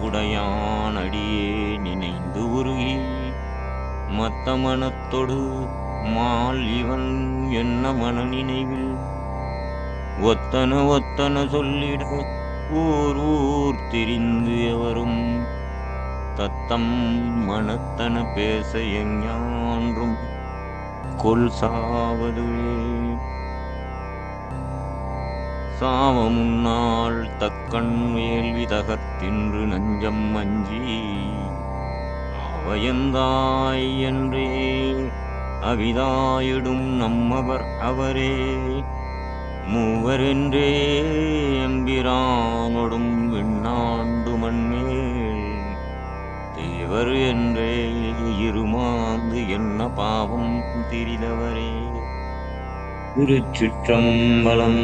உடையான் அடியே நினைந்து உருகி மத்த மனத்தொடு மால் இவன் என்ன மன நினைவில் ஒத்தன சொல்லிட ஊர் ஊர் திரிந்து எவரும் தத்தம் மனத்தன பேச எஞ்ஞான்றும் கொல் சாவதுவே சாவமுன்னாள் தக்கண் வேள்வி தகர்த்தின்று நஞ்சம் மஞ்சி அவயந்தாய் என்றே அவிதாயிடும் நம்மவர் அவரே மூவரென்றே எம்பிரானொடும் விண்ணாண்டு மண்மேல் தேவர் என்றே இருமாந்து என்ன பாவம் திரிதவரே திருச்சிற்றம்பலம்.